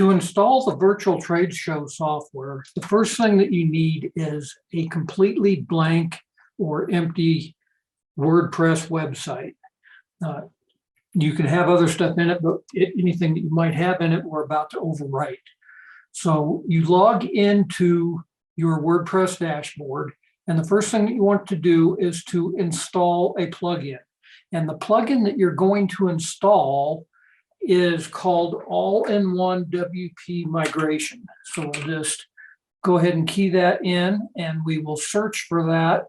To install the virtual trade show software, the first thing that you need is a completely blank or empty WordPress website. You can have other stuff in it, but anything that you might have in it, we're about to overwrite. So you log into your WordPress dashboard, and the first thing that you want to do is to install a plugin. And the plugin that you're going to install is called All-in-One WP Migration. So we'll just go ahead and key that in, and we will search for that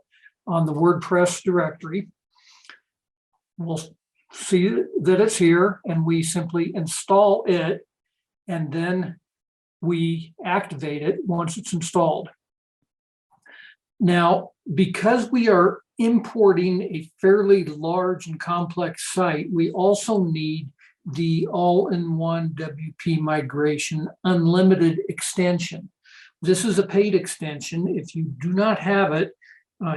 on the WordPress directory. We'll see that it's here, and we simply install it, and then we activate it once it's installed. Now, because we are importing a fairly large and complex site, we also need the All-in-One WP Migration Unlimited extension. This is a paid extension. If you do not have it,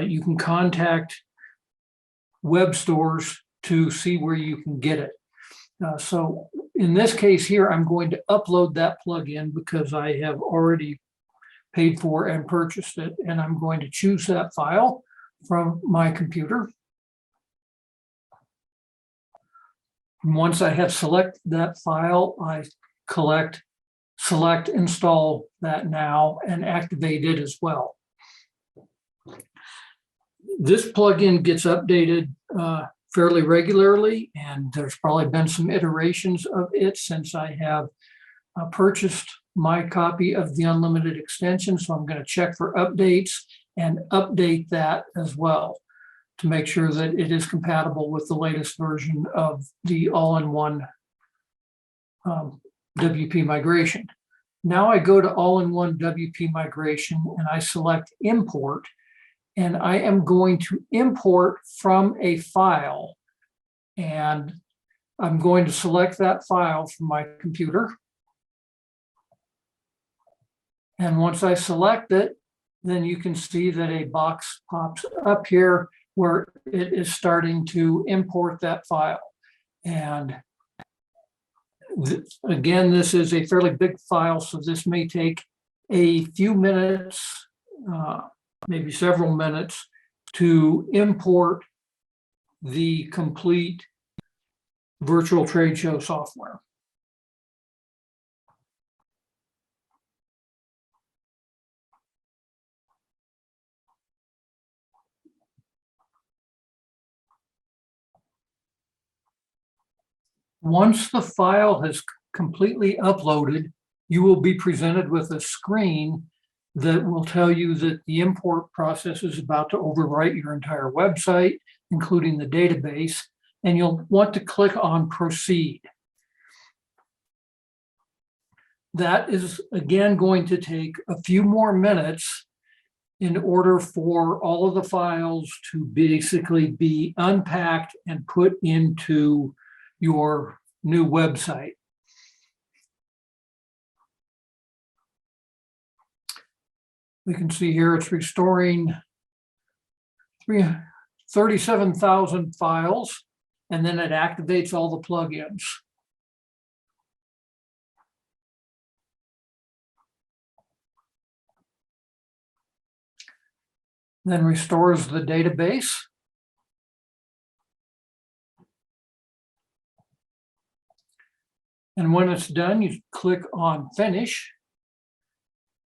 you can contact web stores to see where you can get it. So in this case here, I'm going to upload that plugin because I have already paid for and purchased it, and I'm going to choose that file from my computer. Once I have selected that file, I select install that now and activate it as well. This plugin gets updated fairly regularly, and there's probably been some iterations of it since I have purchased my copy of the unlimited extension. So I'm going to check for updates and update that as well to make sure that it is compatible with the latest version of the all-in-one WP migration. Now I go to all-in-one WP migration and I select import, and I am going to import from a file, and I'm going to select that file from my computer. And once I select it, then you can see that a box pops up here where it is starting to import that file. And again, this is a fairly big file, so this may take a few minutes, maybe several minutes, to import the complete virtual trade show software. Once the file has completely uploaded, you will be presented with a screen that will tell you that the import process is about to overwrite your entire website, including the database, and you'll want to click on Proceed. That is, again, going to take a few more minutes in order for all of the files to basically be unpacked and put into your new website. We can see here it's restoring 37,000 files, and then it activates all the plugins. Then restores the database. And when it's done, you click on Finish.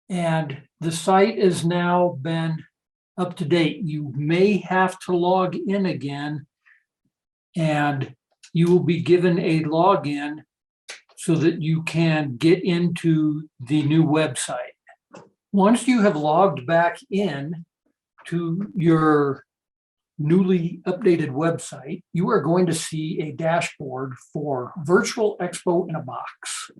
And the site is now been up to date. You may have to log in again, and you will be given a login so that you can get into the new website. Once you have logged back in to your newly updated website, you are going to see a dashboard for Virtual Expo in a Box.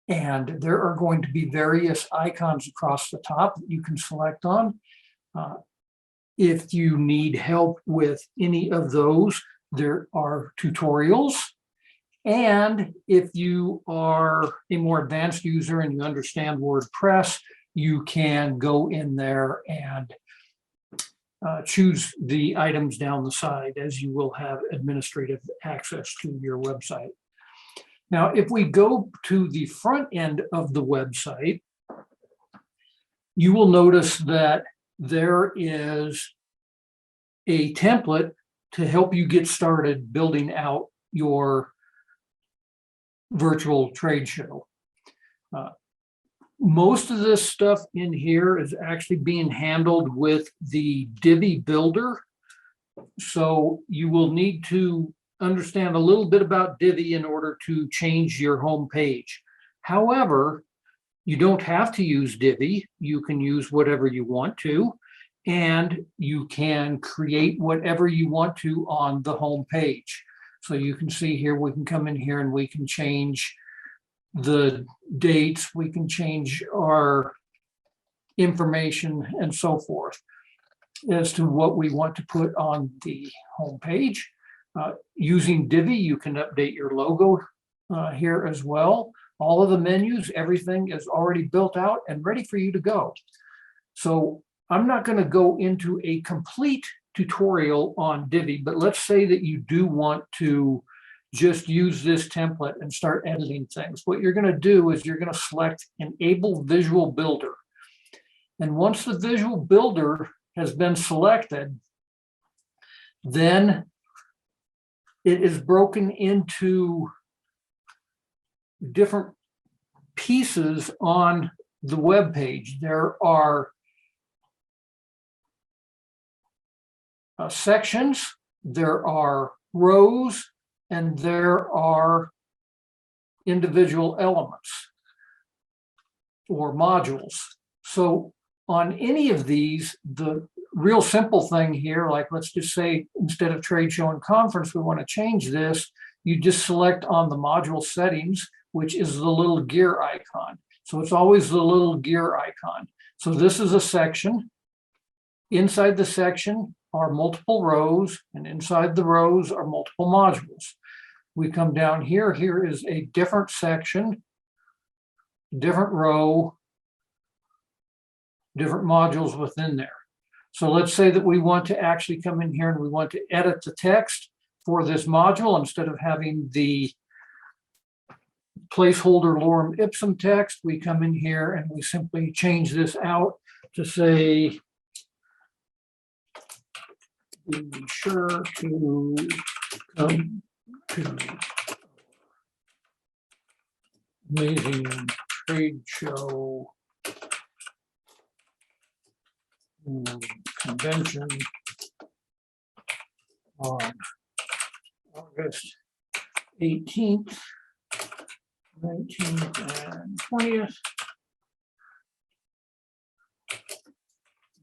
And there are going to be various icons across the top that you can select on. If you need help with any of those, there are tutorials. And if you are a more advanced user and you understand WordPress, you can go in there and choose the items down the side, as you will have administrative access to your website. Now, if we go to the front end of the website, you will notice that there is a template to help you get started building out your virtual trade show. Most of this stuff in here is actually being handled with the Divi Builder. So you will need to understand a little bit about Divi in order to change your home page. However, you don't have to use Divi. You can use whatever you want to, and you can create whatever you want to on the home page. So you can see here, we can come in here and we can change the dates, we can change our information and so forth as to what we want to put on the home page. Using Divi, you can update your logo here as well. All of the menus, everything is already built out and ready for you to go. So I'm not going to go into a complete tutorial on Divi, but let's say that you do want to just use this template and start editing things. What you're going to do is you're going to select Enable Visual Builder. And once the Visual Builder has been selected, then it is broken into different pieces on the web page. There are sections, there are rows, and there are individual elements or modules. So on any of these, the real simple thing here, like let's just say instead of trade show and conference, we want to change this, you just select on the module settings, which is the little gear icon. So it's always the little gear icon. So this is a section. Inside the section are multiple rows, and inside the rows are multiple modules. We come down here, here is a different section, different row, different modules within there. So let's say that we want to actually come in here and we want to edit the text for this module instead of having the placeholder lorem ipsum text. We come in here and we simply change this out to say, be sure to come to amazing trade show convention on August 18th, 19th, and 20th.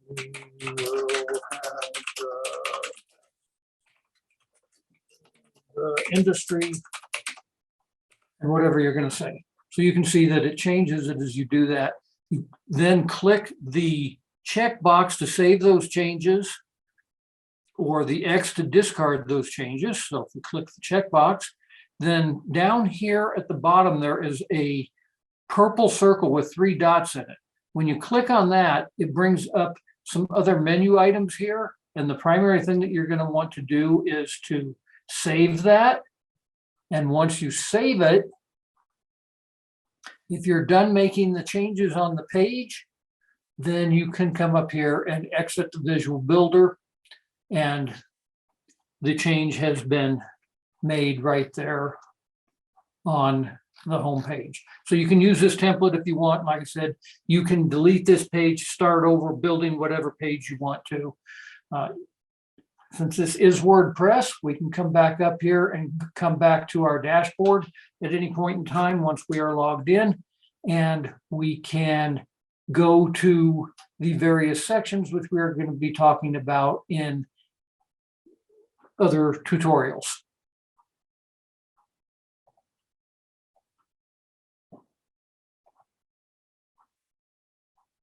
We will have the industry and whatever you're going to say. So you can see that it changes it as you do that. You then click the check box to save those changes or the X to discard those changes. So if you click the check box, then down here at the bottom, there is a purple circle with 3 dots in it. When you click on that, it brings up some other menu items here. And the primary thing that you're going to want to do is to save that. And once you save it, if you're done making the changes on the page, then you can come up here and exit the Visual Builder, and the change has been made right there on the home page. So you can use this template if you want. Like I said, you can delete this page, start over building whatever page you want to. Since this is WordPress, we can come back up here and come back to our dashboard at any point in time once we are logged in, and we can go to the various sections which we are going to be talking about in other tutorials.